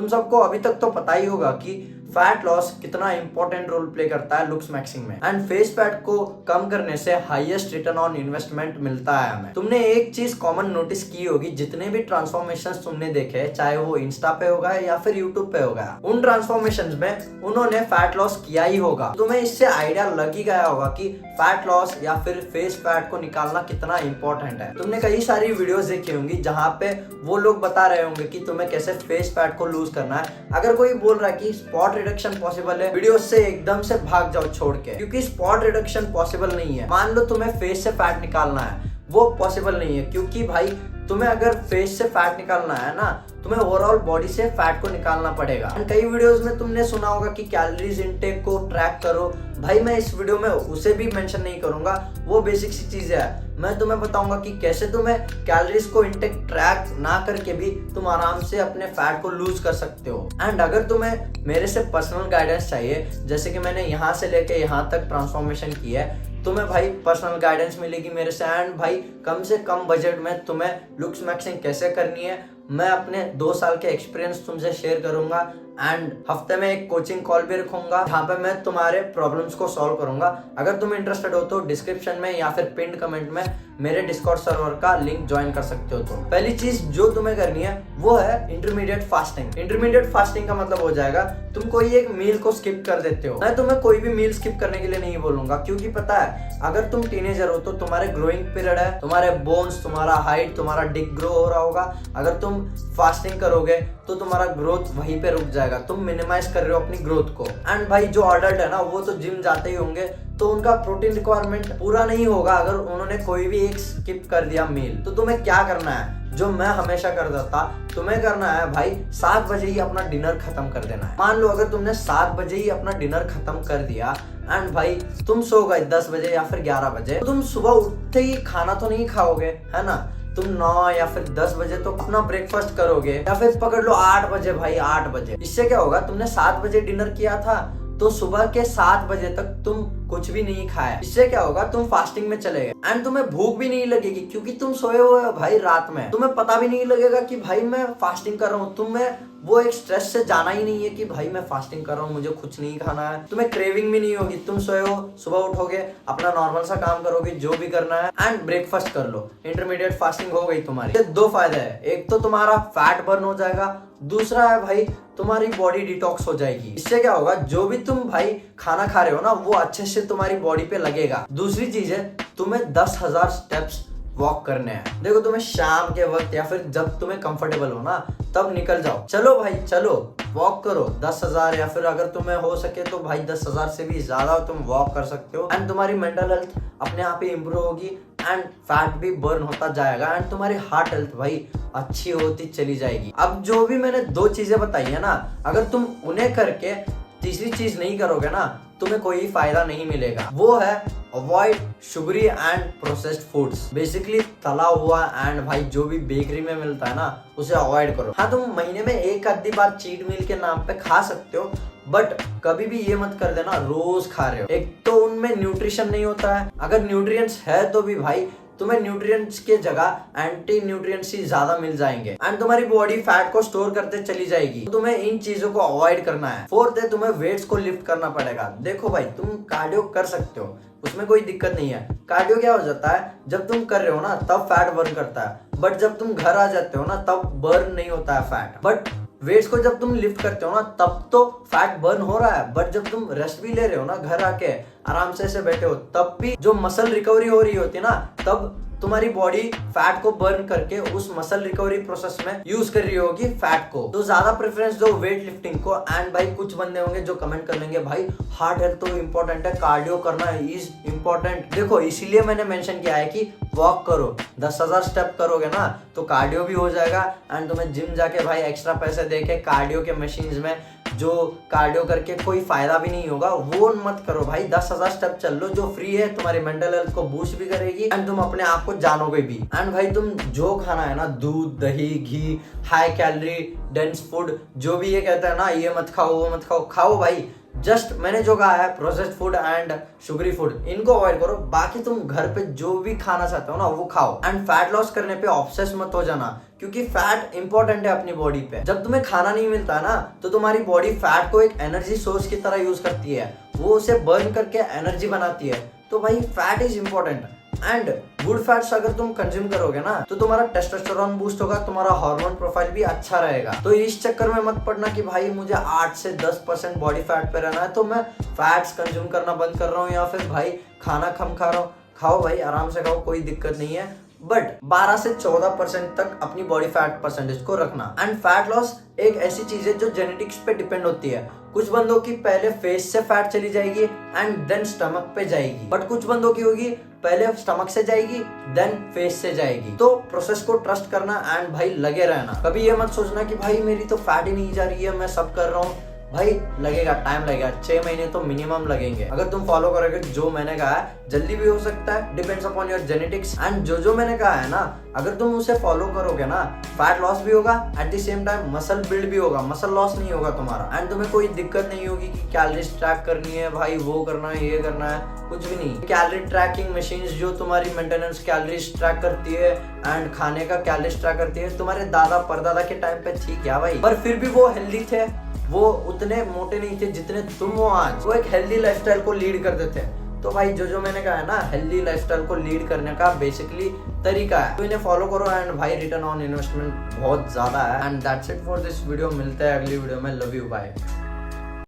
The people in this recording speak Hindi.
तुम सबको अभी तक तो पता ही होगा कि फैट लॉस कितना इंपॉर्टेंट रोल प्ले करता है लुक्स मैक्सिंग में, एंड फेस फैट को कम करने से हाईएस्ट रिटर्न ऑन इन्वेस्टमेंट मिलता है हमें। तुमने एक चीज कॉमन नोटिस की होगी, जितने भी ट्रांसफॉर्मेशंस तुमने देखे, चाहे वो इंस्टा पे होगा या फिर यूट्यूब पे होगा, उन ट्रांसफॉर्मेशंस में उन्होंने फैट लॉस किया ही होगा। तुम्हें इससे आइडिया लग ही गया होगा कि फैट लॉस या फिर फेस फैट को निकालना कितना इंपॉर्टेंट है। तुमने कई सारी वीडियोस देखी होंगी जहाँ पे वो लोग बता रहे होंगे कि तुम्हें कैसे फेस फैट को लूज करना है। अगर कोई बोल रहा है कि स्पॉट रिडक्शन पॉसिबल है, वीडियो से एकदम से भाग जाओ छोड़ के, क्योंकि स्पॉट रिडक्शन पॉसिबल नहीं है। मान लो तुम्हें फेस से फैट निकालना है, वो पॉसिबल नहीं है, क्योंकि भाई तुम्हें अगर फेस से फैट निकालना है ना, तुम्हें ओवरऑल बॉडी से फैट को निकालना पड़ेगा। कई वीडियोस में तुमने सुना होगा कि कैलोरीज इनटेक को ट्रैक करो। भाई मैं इस वीडियो में उसे भी मेंशन नहीं करूंगा, वो बेसिक सी चीज है। मैं तुम्हें बताऊंगा कि कैसे तुम्हें कैलोरीज को इनटेक ट्रैक ना करके भी तुम आराम से अपने फैट को लूज कर सकते हो। एंड अगर तुम्हें मेरे से पर्सनल गाइडेंस चाहिए, जैसे कि मैंने यहाँ से लेके यहाँ तक ट्रांसफॉर्मेशन की है, तुम्हें भाई पर्सनल गाइडेंस मिलेगी मेरे से। एंड भाई कम से कम बजट में तुम्हें लुक्स मैक्सिंग कैसे करनी है, मैं अपने 2 साल के एक्सपीरियंस तुमसे शेयर करूंगा। एंड हफ्ते में एक कोचिंग कॉल भी रखूंगा जहाँ पे मैं तुम्हारे प्रॉब्लम्स को सॉल्व करूंगा। अगर तुम इंटरेस्टेड हो तो डिस्क्रिप्शन में या फिर पिन कमेंट में मेरे डिस्कॉर्ड सर्वर का लिंक ज्वाइन कर सकते हो। तुम पहली चीज जो तुम्हें करनी है वो है इंटरमीडिएट फास्टिंग। इंटरमीडिएट फास्टिंग का मतलब हो जाएगा तुम कोई एक मील को स्किप कर देते हो। मैं तुम्हें कोई भी मील स्किप करने के लिए नहीं बोलूंगा, क्योंकि पता है अगर तुम टीनेजर हो तो तुम्हारे ग्रोइंग पीरियड है, तुम्हारे बोन्स, तुम्हारा हाइट, तुम्हारा डिक ग्रो हो रहा होगा। अगर तुम फास्टिंग करोगे तो तुम्हारा ग्रोथ वहीं पे रुक जाएगा, तुम मिनिमाइज कर रहे हो अपनी ग्रोथ को। एंड भाई जो अडल्ट है ना, वो तो जिम जाते ही होंगे, तो उनका प्रोटीन रिक्वायरमेंट पूरा नहीं होगा अगर उन्होंने कोई भी एक स्किप कर दिया मील। तो तुम्हें क्या करना है, जो मैं हमेशा करता था, तुम्हें करना है भाई 7 बजे ही अपना डिनर खत्म कर देना है। मान लो अगर तुमने 7 बजे ही अपना डिनर खत्म कर दिया एंड भाई तुम सो गए 10 बजे या फिर 11 बजे, तो तुम सुबह उठते ही खाना तो नहीं खाओगे, है ना। तुम 9 या फिर 10 बजे तो अपना ब्रेकफास्ट करोगे, या फिर पकड़ लो 8 बजे भाई, 8 बजे। इससे क्या होगा, तुमने 7 बजे डिनर किया था तो सुबह के 7 बजे तक तुम कुछ भी नहीं खाया। इससे क्या होगा, तुम फास्टिंग में चले गए एंड तुम्हें भूख भी नहीं लगेगी, क्योंकि तुम सोए हुए हो भाई रात में। तुम्हें पता भी नहीं लगेगा कि भाई मैं फास्टिंग कर रहा हूँ। तुम्हें वो एक स्ट्रेस से जाना ही नहीं है कि भाई मैं फास्टिंग कर रहा हूँ, मुझे कुछ नहीं खाना है। तुम्हें क्रेविंग भी नहीं होगी। तुम सोए हो, सुबह उठोगे, अपना नॉर्मल सा काम करोगे जो भी करना है एंड ब्रेकफास्ट कर लो। इंटरमीडिएट फास्टिंग हो गई तुम्हारी। ये 2 फायदे है, एक तो तुम्हारा फैट बर्न हो जाएगा, दूसरा है भाई तुम्हारी बॉडी डिटॉक्स हो जाएगी। इससे क्या होगा, जो भी तुम भाई खाना खा रहे हो ना, वो अच्छे से तुम्हारी बॉडी पे लगेगा। दूसरी चीज है, तुम्हें 10,000 स्टेप्स वॉक करने हैं। देखो तुम्हें शाम के वक्त या फिर जब तुम्हें कंफर्टेबल हो ना, तब निकल जाओ, चलो भाई चलो वॉक करो 10,000, या फिर अगर तुम्हें हो सके तो भाई 10,000 से भी ज्यादा तुम वॉक कर सकते हो। एंड तुम्हारी मेंटल हेल्थ अपने आप ही इंप्रूव होगी एंड फैट भी बर्न होता जाएगा एंड तुम्हारी हार्ट हेल्थ भाई अच्छी होती चली जाएगी। अब जो भी मैंने 2 चीजें बताई है ना, अगर तुम उन्हें करके तीसरी चीज नहीं करोगे ना, तुम्हें कोई फायदा नहीं मिलेगा। वो है avoid sugary and processed foods. Basically तला हुआ एंड भाई जो भी बेकरी में मिलता है ना, उसे अवॉइड करो। हाँ, तुम महीने में एक आधी बार चीट मील के नाम पे खा सकते हो, बट कभी भी ये मत कर देना रोज खा रहे हो। एक तो उनमें न्यूट्रिशन नहीं होता है, अगर न्यूट्रिएंट्स है तो भी भाई तुम्हें न्यूट्रिएंट्स के जगह एंटी न्यूट्रिएंट्स ही ज्यादा मिल जाएंगे एंड तुम्हारी बॉडी फैट को स्टोर करते चली जाएगी। तो तुम्हें इन चीजों को अवॉइड करना है। फोर्थ है, तुम्हें वेट्स को लिफ्ट करना पड़ेगा। देखो भाई, तुम कार्डियो कर सकते हो, उसमें कोई दिक्कत नहीं है। कार्डियो क्या हो जाता है, जब तुम कर रहे हो ना तब फैट बर्न करता है, बट जब तुम घर आ जाते हो ना तब बर्न नहीं होता है फैट। बट वेट्स को जब तुम लिफ्ट करते हो ना तब तो फैट बर्न हो रहा है, बट जब तुम रेस्ट भी ले रहे हो ना, घर आके आराम से ऐसे बैठे हो, तब भी जो मसल रिकवरी हो रही होती है ना, तब तुम्हारी बॉडी फैट को बर्न करके उस मसल रिकवरी प्रोसेस में यूज कर रही होगी फैट को। तो ज्यादा प्रेफरेंस दो वेट लिफ्टिंग को। एंड भाई कुछ बंदे होंगे जो कमेंट कर लेंगे भाई हार्ट हेल्थ तो इम्पोर्टेंट है, कार्डियो करना इज इम्पोर्टेंट। देखो इसीलिए मैंने मेंशन किया है कि वॉक करो, 10,000 स्टेप करोगे ना तो कार्डियो भी हो जाएगा एंड तुम्हें जिम जाके भाई एक्स्ट्रा पैसे देके कार्डियो के मशीन्स में जो कार्डियो करके कोई फायदा भी नहीं होगा, वो मत करो भाई। 10,000 स्टेप चल लो जो फ्री है, तुम्हारी मेंटल हेल्थ को बूस्ट भी करेगी एंड तुम अपने आप को जानोगे भी। एंड भाई तुम जो खाना है ना, दूध, दही, घी, हाई कैलोरी, डेंस फूड, जो भी ये कहता है ना ये मत खाओ वो मत खाओ, खाओ भाई। जस्ट मैंने जो कहा है processed food and sugary food इनको अवॉइड करो, बाकी तुम घर पे जो भी खाना चाहते हो ना वो खाओ। एंड फैट लॉस करने पे ऑब्सेस मत हो जाना, क्योंकि फैट इंपॉर्टेंट है अपनी बॉडी पे। जब तुम्हें खाना नहीं मिलता ना तो तुम्हारी बॉडी फैट को एक एनर्जी सोर्स की तरह यूज करती है, वो उसे बर्न करके एनर्जी बनाती है। तो भाई fat is important and good fats अगर तुम कंज्यूम करोगे ना तो तुम्हारा टेस्टोस्टेरोन बूस्ट होगा, तुम्हारा हार्मोन प्रोफाइल भी अच्छा रहेगा। तो इस चक्कर में मत पड़ना कि भाई मुझे 8 से 10% बॉडी फैट पे रहना है तो मैं फैट्स कंज्यूम करना बंद कर रहा हूँ, या फिर भाई खाना कम खा रहा हूँ। खाओ भाई, आराम से खाओ, कोई दिक्कत नहीं है, बट 12 से 14% तक अपनी बॉडी फैट परसेंटेज को रखना। एंड फैट लॉस एक ऐसी चीज है जो जेनेटिक्स पे डिपेंड होती है। कुछ बंदों की पहले फेस से फैट चली जाएगी एंड देन स्टमक पे जाएगी, बट कुछ बंदों की होगी पहले स्टमक से जाएगी देन फेस से जाएगी। तो प्रोसेस को ट्रस्ट करना एंड भाई लगे रहना। कभी ये मत सोचना कि भाई मेरी तो फैट ही नहीं जा रही है, मैं सब कर रहा हूँ। भाई लगेगा, टाइम लगेगा, 6 महीने तो मिनिमम लगेंगे। अगर तुम फॉलो करोगे जो मैंने कहा है, जल्दी भी हो सकता है, depends upon your genetics. And जो मैंने कहा है ना, अगर तुम उसे फॉलो करोगे ना, फैट लॉस भी होगा, at the same time muscle build भी होगा, मसल लॉस नहीं होगा तुम्हारा। एंड तुम्हें कोई दिक्कत नहीं होगी कि कैलोरीज ट्रैक करनी है, भाई वो करना है, ये करना है, कुछ भी नहीं। कैलोरी ट्रैकिंग मशीन्स जो तुम्हारी मेंटेनेंस कैलोरीज ट्रैक करती है एंड खाने का कैलोरीज ट्रैक करती है, तुम्हारे दादा परदादा के टाइम पे ठीक है भाई, पर फिर भी वो हेल्दी थे, वो उतने मोटे नहीं थे जितने तुम हो आज। वो एक हेल्दी लाइफस्टाइल को लीड करते थे। तो भाई जो मैंने कहा है ना, हेल्दी लाइफस्टाइल को लीड करने का बेसिकली तरीका है, तो इन्हें फॉलो करो एंड भाई रिटर्न ऑन इन्वेस्टमेंट बहुत ज्यादा है। And that's it for this video. मिलते हैं अगली वीडियो में। Love you, bye.